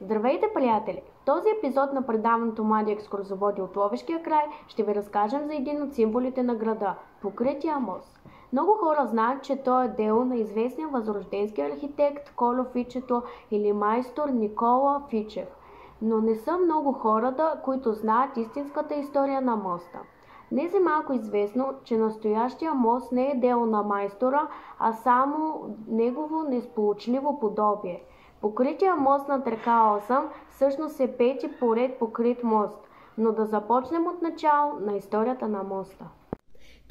Здравейте, приятели! В този епизод на предаването Млади екскурзоводи от Ловешкия край ще ви разкажем за един от символите на града – Покрития мост. Много хора знаят, че той е дело на известния възрожденски архитект Кольо Фичето или майстор Никола Фичев. Но не са много хората, които знаят истинската история на моста. Днес е малко известно, че настоящия мост не е дело на майстора, а само негово несполучливо подобие. Покрития мост над река Осъм всъщност е пети поред покрит мост, но да започнем от начало на историята на моста.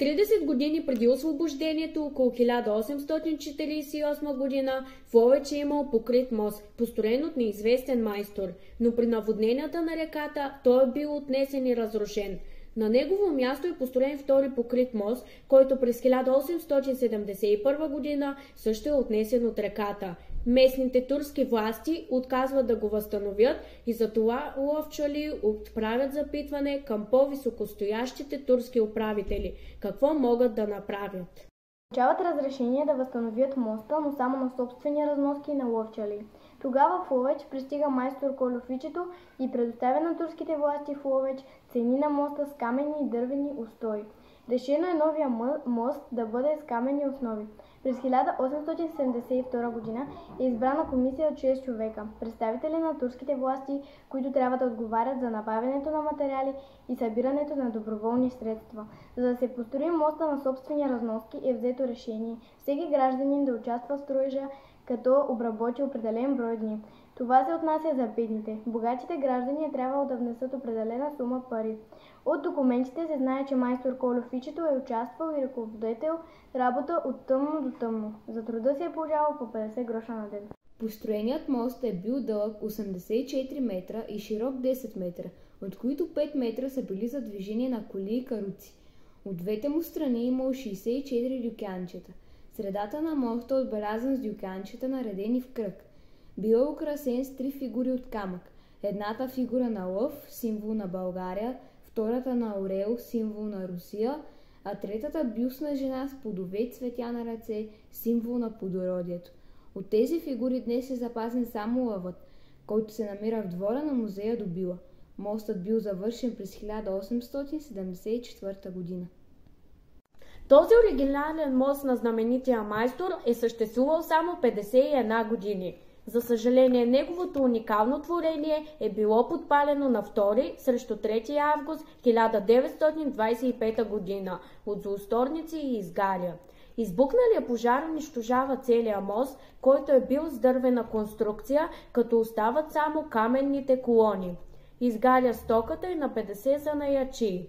30 години преди освобождението, около 1848 година, в Ловеч е имал покрит мост, построен от неизвестен майстор, но при наводненията на реката той е бил отнесен и разрушен. На негово място е построен втори покрит мост, който през 1871 година също е отнесен от реката. Местните турски власти отказват да го възстановят и затова ловчали отправят запитване към по-високостоящите турски управители какво могат да направят. Получават разрешение да възстановят моста, но само на собствени разноски на ловчали. Тогава в Ловеч пристига майстор Кольо Фичето и предоставя на турските власти в Ловеч цени на моста с каменни и дървени устои. Решено е новия мост да бъде с каменни основи. През 1872 година е избрана комисия от 6 човека, представители на турските власти, които трябва да отговарят за набавянето на материали и събирането на доброволни средства. За да се построи моста на собствени разноски е взето решение всеки гражданин да участва в строежа, като обработи определен брой дни. Това се отнася за бедните. Богатите граждани е трябвало да внесат определена сума пари. От документите се знае, че майстор Кольо Фичето е участвал и ръководител работа от тъмно до тъмно. За труда си е получавал по 50 гроша на ден. Построеният мост е бил дълъг 84 метра и широк 10 метра, от които 5 метра са били за движение на коли и каруци. От двете му страни е имало 64 дюкянчета. Средата на моста е отбелязан с дюкянчета, наредени в кръг. Бил е украсен с 3 фигури от камък. Едната фигура на лъв, символ на България, втората на орел, символ на Русия, а третата бюстна жена с плодове и цветя на ръце, символ на плодородието. От тези фигури днес е запазен само лъвът, който се намира в двора на музея до Била. Мостът бил завършен през 1874 година. Този оригинален мост на знаменития майстор е съществувал само 51 години. За съжаление, неговото уникално творение е било подпалено на 2 срещу 3 август 1925 година от злосторници и изгаря. Избухналият пожар унищожава целия мост, който е бил с дървена конструкция, като остават само каменните колони. Изгаря стоката и на 50 занаячии.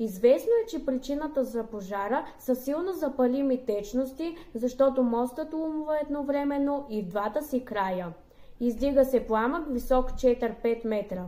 Известно е, че причината за пожара са силно запалими течности, защото мостът умва едновременно и в двата си края. Издига се пламък висок 4-5 метра.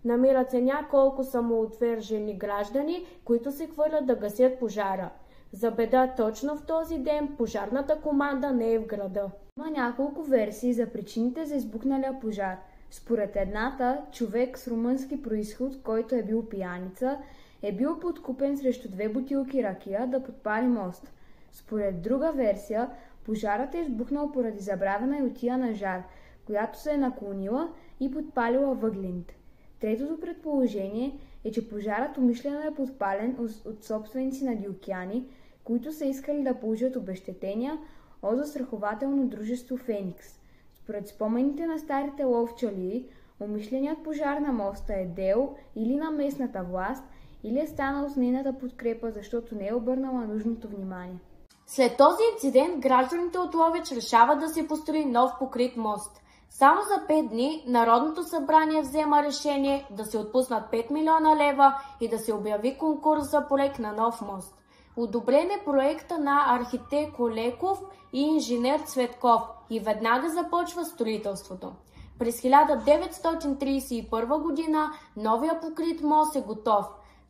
Намират се няколко самоотвержени граждани, които се хвърлят да гасят пожара. За беда точно в този ден пожарната команда не е в града. Има няколко версии за причините за избухналия пожар. Според едната, човек с румънски произход, който е бил пияница, е бил подкупен срещу 2 бутилки ракия да подпали мост. Според друга версия, пожарът е избухнал поради забравена ютия на жар, която се е наклонила и подпалила въглените. Третото предположение е, че пожарът умишлено е подпален от собственици на дюкяни, които са искали да получат обезщетения от застрахователно дружество Феникс. Според спомените на старите ловчали, умишленият пожар на моста е дело или на местната власт, или е станал с нейната подкрепа, защото не е обърнала нужното внимание. След този инцидент гражданите от Ловеч решават да се построи нов покрит мост. Само за 5 дни Народното събрание взема решение да се отпуснат 5 милиона лева и да се обяви конкурс за проект на нов мост. Одобрен е проекта на архитект Олеков и инженер Цветков и веднага започва строителството. През 1931 година новия покрит мост е готов.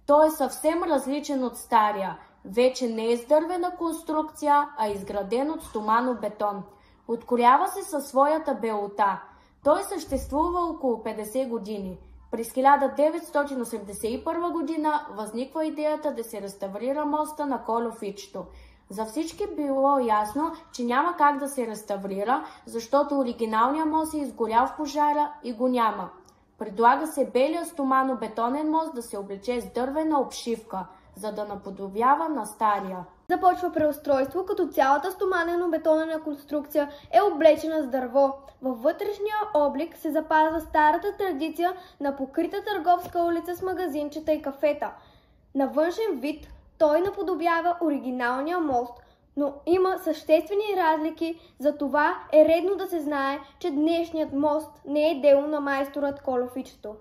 Той е съвсем различен от стария. Вече не е с дървена конструкция, а изграден от стоманобетон. Откорява се със своята белота. Той съществува около 50 години. През 1981 година възниква идеята да се реставрира моста на Кольо Фичето. За всички било ясно, че няма как да се реставрира, защото оригиналният мост е изгорял в пожара и го няма. Предлага се белия стомано-бетонен мост да се облече с дървена обшивка, за да наподобява на стария. Започва преустройство, като цялата стоманено-бетонена конструкция е облечена с дърво. Във вътрешния облик се запазва старата традиция на покрита търговска улица с магазинчета и кафета. На външен вид той наподобява оригиналния мост, но има съществени разлики, затова е редно да се знае, че днешният мост не е дело на майсторът Колофичето.